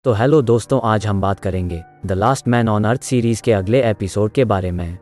तो हेलो दोस्तों, आज हम बात करेंगे the last man on earth series के अगले एपिसोड के बारे में।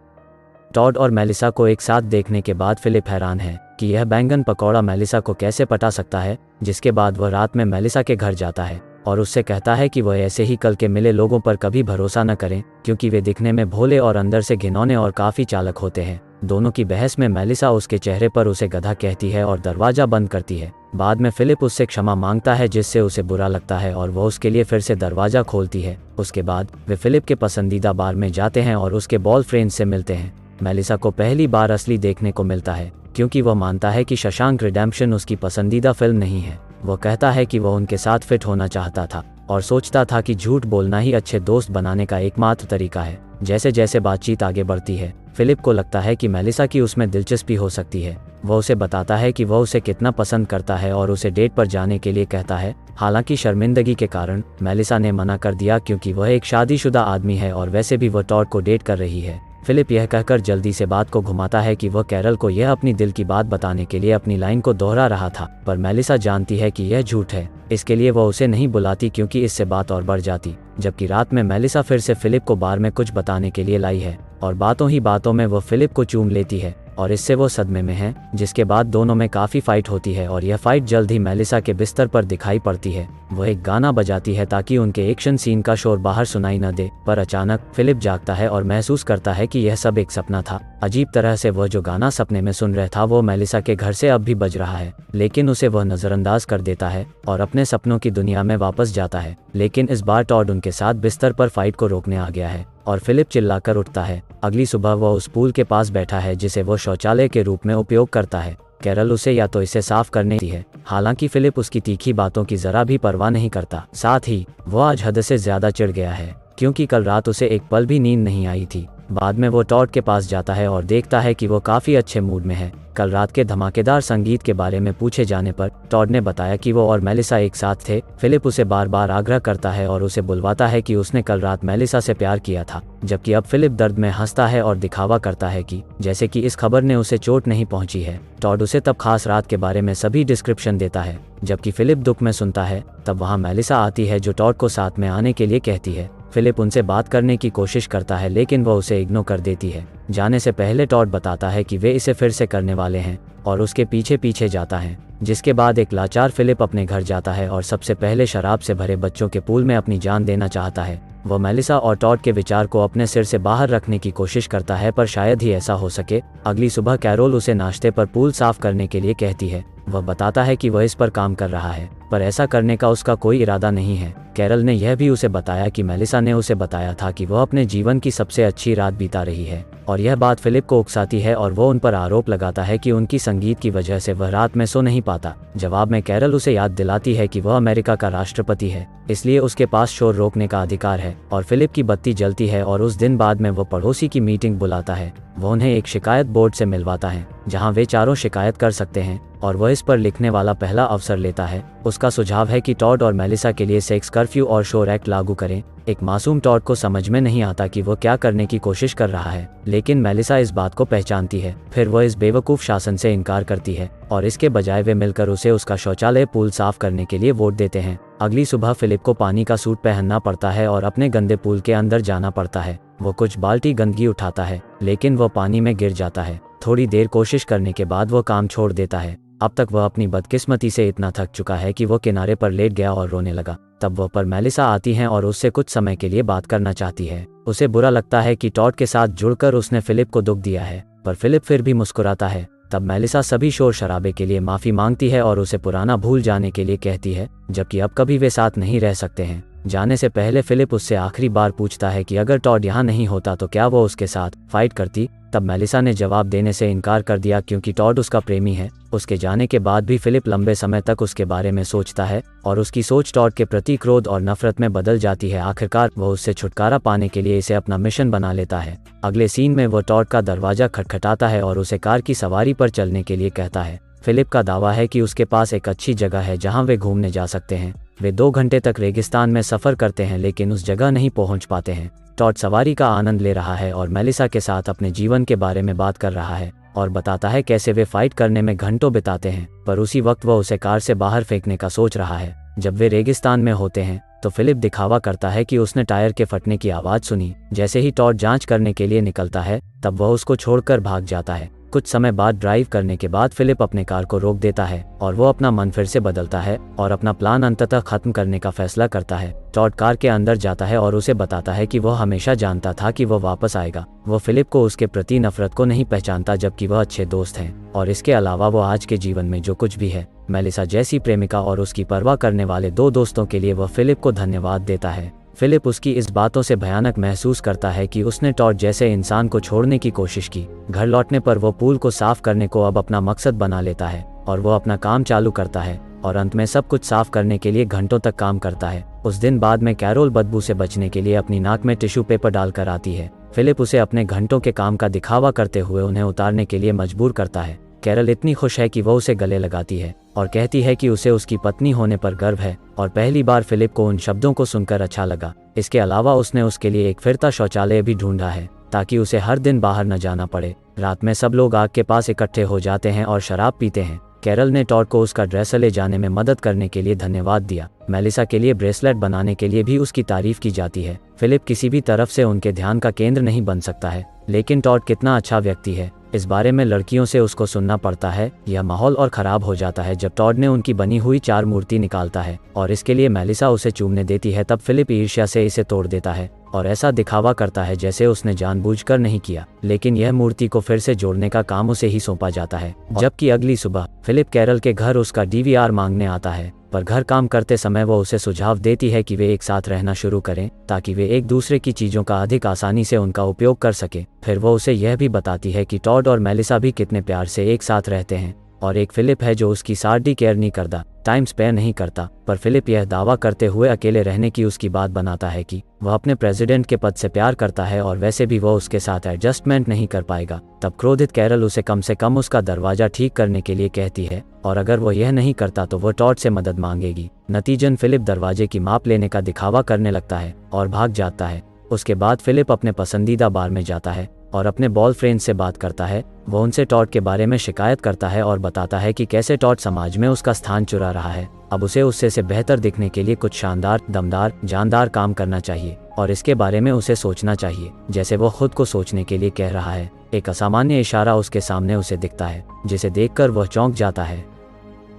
टॉड और मेलिसा को एक साथ देखने के बाद फिलिप हैरान है कि यह बैंगन पकौड़ा मेलिसा को कैसे पटा सकता है। जिसके बाद वह रात में मेलिसा के घर जाता है और उससे कहता है कि वह ऐसे ही कल के मिले लोगों पर कभी भरोसा न करें, क्योंकि वे दिखने में भोले और अंदर से घिनौने और काफ़ी चालक होते हैं। दोनों की बहस में मेलिसा उसके चेहरे पर उसे गधा कहती है और दरवाज़ा बंद करती है। बाद में फिलिप उससे क्षमा मांगता है, जिससे उसे बुरा लगता है और वह उसके लिए फिर से दरवाज़ा खोलती है। उसके बाद वे फिलिप के पसंदीदा बार में जाते हैं और उसके बॉयफ्रेंड से मिलते हैं। मेलिसा को पहली बार असली देखने को मिलता है, क्योंकि वह मानता है कि शशांक रिडेम्पशन उसकी पसंदीदा फिल्म नहीं है। वह कहता है कि वह उनके साथ फिट होना चाहता था और सोचता था कि झूठ बोलना ही अच्छे दोस्त बनाने का एकमात्र तरीका है। जैसे जैसे बातचीत आगे बढ़ती है, फिलिप को लगता है कि मेलिसा की उसमें दिलचस्पी हो सकती है। वह उसे बताता है कि वह उसे कितना पसंद करता है और उसे डेट पर जाने के लिए कहता है। हालांकि शर्मिंदगी के कारण मेलिसा ने मना कर दिया, क्योंकि वह एक शादीशुदा आदमी है और वैसे भी वह टॉड को डेट कर रही है। फिलिप यह कहकर जल्दी से बात को घुमाता है कि वह कैरल को यह अपनी दिल की बात बताने के लिए अपनी लाइन को दोहरा रहा था, पर मेलिसा जानती है कि यह झूठ है। इसके लिए वह उसे नहीं बुलाती, क्योंकि इससे बात और बढ़ जाती। जबकि रात में मेलिसा फिर से फिलिप को बार में कुछ बताने के लिए लाई है और बातों ही बातों में वह फिलिप को चूम लेती है और इससे वो सदमे में है। जिसके बाद दोनों में काफ़ी फाइट होती है और यह फाइट जल्द ही मेलिसा के बिस्तर पर दिखाई पड़ती है। वह एक गाना बजाती है ताकि उनके एक्शन सीन का शोर बाहर सुनाई न दे, पर अचानक फिलिप जागता है और महसूस करता है कि यह सब एक सपना था। अजीब तरह से वह जो गाना सपने में सुन रहा था वो मेलिसा के घर से अब भी बज रहा है, लेकिन उसे वह नज़रअंदाज कर देता है और अपने सपनों की दुनिया में वापस जाता है। लेकिन इस बार टॉड उनके साथ बिस्तर पर फाइट को रोकने आ गया है और फिलिप चिल्लाकर उठता है। अगली सुबह वह उस पूल के पास बैठा है जिसे वो शौचालय के रूप में उपयोग करता है। कैरल उसे या तो इसे साफ करने की है, हालांकि फिलिप उसकी तीखी बातों की जरा भी परवाह नहीं करता। साथ ही वह आज हद से ज्यादा चिढ़ गया है, क्योंकि कल रात उसे एक पल भी नींद नहीं आई थी। बाद में वो टॉड के पास जाता है और देखता है कि वो काफ़ी अच्छे मूड में है। कल रात के धमाकेदार संगीत के बारे में पूछे जाने पर टॉड ने बताया कि वो और मेलिसा एक साथ थे। फिलिप उसे बार बार आग्रह करता है और उसे बुलवाता है कि उसने कल रात मेलिसा से प्यार किया था, जबकि अब फिलिप दर्द में हंसता है और दिखावा करता है कि जैसे कि इस खबर ने उसे चोट नहीं पहुंची है। टॉड उसे तब खास रात के बारे में सभी डिस्क्रिप्शन देता है, जबकि फिलिप दुख में सुनता है। तब वहाँ मेलिसा आती है जो टॉड को साथ में आने के लिए कहती है। फिलिप उनसे बात करने की कोशिश करता है, लेकिन वह उसे इग्नोर कर देती है। जाने से पहले टॉड बताता है कि वे इसे फिर से करने वाले हैं और उसके पीछे पीछे जाता है। जिसके बाद एक लाचार फिलिप अपने घर जाता है और सबसे पहले शराब से भरे बच्चों के पूल में अपनी जान देना चाहता है। वह मेलिसा और टॉड के विचार को अपने सिर से बाहर रखने की कोशिश करता है, पर शायद ही ऐसा हो सके। अगली सुबह कैरोल उसे नाश्ते पर पूल साफ करने के लिए कहती है। वह बताता है कि वह इस पर काम कर रहा है, पर ऐसा करने का उसका कोई इरादा नहीं है। कैरल ने यह भी उसे बताया कि मेलिसा ने उसे बताया था कि वह अपने जीवन की सबसे अच्छी रात बिता रही है, और यह बात फिलिप को उकसाती है और वो उन पर आरोप लगाता है कि उनकी संगीत की वजह से वह रात में सो नहीं पाता। जवाब में कैरल उसे याद दिलाती है कि वह अमेरिका का राष्ट्रपति है, इसलिए उसके पास शोर रोकने का अधिकार है। और फिलिप की बत्ती जलती है और उस दिन बाद में वह पड़ोसी की मीटिंग बुलाता है। वह उन्हें एक शिकायत बोर्ड से मिलवाता है जहां वे चारों शिकायत कर सकते हैं, और वह इस पर लिखने वाला पहला अवसर लेता है। उसका सुझाव है कि टॉड और मेलिसा के लिए सेक्स कर्फ्यू और शोर एक्ट लागू करें। एक मासूम टॉड को समझ में नहीं आता कि वो क्या करने की कोशिश कर रहा है, लेकिन मेलिसा इस बात को पहचानती है। फिर वह इस बेवकूफ़ शासन से इनकार करती है और इसके बजाय वे मिलकर उसे उसका शौचालय पूल साफ करने के लिए वोट देते हैं। अगली सुबह फिलिप को पानी का सूट पहनना पड़ता है और अपने गंदे पूल के अंदर जाना पड़ता है। वो कुछ बाल्टी गंदगी उठाता है, लेकिन वह पानी में गिर जाता है। थोड़ी देर कोशिश करने के बाद वह काम छोड़ देता है। अब तक वह अपनी बदकिस्मती से इतना थक चुका है कि वो किनारे पर लेट गया और रोने लगा। तब वह पर मेलिसा आती हैं और उससे कुछ समय के लिए बात करना चाहती है। उसे बुरा लगता है कि टॉड के साथ जुड़कर उसने फिलिप को दुख दिया है, पर फिलिप फिर भी मुस्कुराता है। तब मेलिसा सभी शोर शराबे के लिए माफ़ी मांगती है और उसे पुराना भूल जाने के लिए कहती है, जबकि अब कभी वे साथ नहीं रह सकते हैं। जाने से पहले फिलिप उससे आखिरी बार पूछता है कि अगर टॉड यहाँ नहीं होता तो क्या वो उसके साथ फाइट करती। तब मेलिसा ने जवाब देने से इनकार कर दिया, क्योंकि टॉड उसका प्रेमी है। उसके जाने के बाद भी फिलिप लंबे समय तक उसके बारे में सोचता है और उसकी सोच टॉड के प्रति क्रोध और नफरत में बदल जाती है। आखिरकार वह उससे छुटकारा पाने के लिए इसे अपना मिशन बना लेता है। अगले सीन में वह टॉड का दरवाजा खटखटाता है और उसे कार की सवारी पर चलने के लिए कहता है। फिलिप का दावा है कि उसके पास एक अच्छी जगह है जहां वे घूमने जा सकते हैं। वे 2 घंटे तक रेगिस्तान में सफ़र करते हैं, लेकिन उस जगह नहीं पहुंच पाते हैं। टॉड सवारी का आनंद ले रहा है और मेलिसा के साथ अपने जीवन के बारे में बात कर रहा है और बताता है कैसे वे फाइट करने में घंटों बिताते हैं, पर उसी वक्त वह उसे कार से बाहर फेंकने का सोच रहा है। जब वे रेगिस्तान में होते हैं तो फिलिप दिखावा करता है कि उसने टायर के फटने की आवाज़ सुनी। जैसे ही टॉड जांच करने के लिए निकलता है तब वह उसको छोड़कर भाग जाता है। कुछ समय बाद ड्राइव करने के बाद फिलिप अपने कार को रोक देता है और वो अपना मन फिर से बदलता है और अपना प्लान अंततः खत्म करने का फैसला करता है। टॉड कार के अंदर जाता है और उसे बताता है कि वह हमेशा जानता था कि वह वापस आएगा। वो फिलिप को उसके प्रति नफरत को नहीं पहचानता, जबकि वह अच्छे दोस्त हैं और इसके अलावा वो आज के जीवन में जो कुछ भी है, मेलिसा जैसी प्रेमिका और उसकी परवाह करने वाले 2 दोस्तों के लिए वह फिलिप को धन्यवाद देता है। फिलिप उसकी इस बातों से भयानक महसूस करता है कि उसने टॉड जैसे इंसान को छोड़ने की कोशिश की। घर लौटने पर वो पूल को साफ करने को अब अपना मकसद बना लेता है और वो अपना काम चालू करता है और अंत में सब कुछ साफ करने के लिए घंटों तक काम करता है। उस दिन बाद में कैरोल बदबू से बचने के लिए अपनी नाक में टिश्यू पेपर डालकर आती है। फिलिप उसे अपने घंटों के काम का दिखावा करते हुए उन्हें उतारने के लिए मजबूर करता है। कैरल इतनी खुश है कि वह उसे गले लगाती है और कहती है कि उसे उसकी पत्नी होने पर गर्व है और पहली बार फिलिप को उन शब्दों को सुनकर अच्छा लगा। इसके अलावा उसने उसके लिए एक फिरता शौचालय भी ढूंढा है ताकि उसे हर दिन बाहर न जाना पड़े। रात में सब लोग आग के पास इकट्ठे हो जाते हैं और शराब पीते हैं। कैरल ने टॉड को उसका ड्रेस ले जाने में मदद करने के लिए धन्यवाद दिया। मेलिसा के लिए ब्रेसलेट बनाने के लिए भी उसकी तारीफ की जाती है। फिलिप किसी भी तरफ से उनके ध्यान का केंद्र नहीं बन सकता है, लेकिन टॉड कितना अच्छा व्यक्ति है इस बारे में लड़कियों से उसको सुनना पड़ता है। यह माहौल और ख़राब हो जाता है जब टॉड ने उनकी बनी हुई 4 मूर्ति निकालता है और इसके लिए मेलिसा उसे चूमने देती है। तब फिलिप ईर्ष्या से इसे तोड़ देता है और ऐसा दिखावा करता है जैसे उसने जानबूझकर नहीं किया, लेकिन यह मूर्ति को फिर से जोड़ने का काम उसे ही सौंपा जाता है। जबकि अगली सुबह फिलिप कैरल के घर उसका डीवीआर मांगने आता है, पर घर काम करते समय वो उसे सुझाव देती है कि वे एक साथ रहना शुरू करें ताकि वे एक दूसरे की चीज़ों का अधिक आसानी से उनका उपयोग कर सके। फिर वो उसे यह भी बताती है कि टॉड और मेलिसा भी कितने प्यार से एक साथ रहते हैं और एक फिलिप है जो उसकी सारी केयर नहीं करता, टाइम स्पेयर नहीं करता। पर फिलिप यह दावा करते हुए अकेले रहने की उसकी बात बनाता है कि वह अपने प्रेसिडेंट के पद से प्यार करता है और वैसे भी वह उसके साथ एडजस्टमेंट नहीं कर पाएगा। तब क्रोधित कैरल उसे कम से कम उसका दरवाजा ठीक करने के लिए कहती है और अगर वो यह नहीं करता तो वह टॉड से मदद मांगेगी। नतीजन फिलिप दरवाजे की माप लेने का दिखावा करने लगता है और भाग जाता है। उसके बाद फिलिप अपने पसंदीदा बार में जाता है और अपने बॉयफ्रेंड से बात करता है। वो उनसे टॉड के बारे में शिकायत करता है और बताता है कि कैसे टॉड समाज में उसका स्थान चुरा रहा है। अब उसे उससे से बेहतर दिखने के लिए कुछ शानदार, दमदार, जानदार काम करना चाहिए और इसके बारे में उसे सोचना चाहिए जैसे वो खुद को सोचने के लिए कह रहा है। एक असामान्य इशारा उसके सामने उसे दिखता है जिसे देखकर वह चौंक जाता है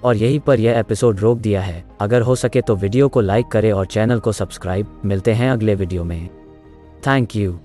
और यहीं पर यह एपिसोड रोक दिया है। अगर हो सके तो वीडियो को लाइक करें और चैनल को सब्सक्राइब। मिलते हैं अगले वीडियो में। Thank you.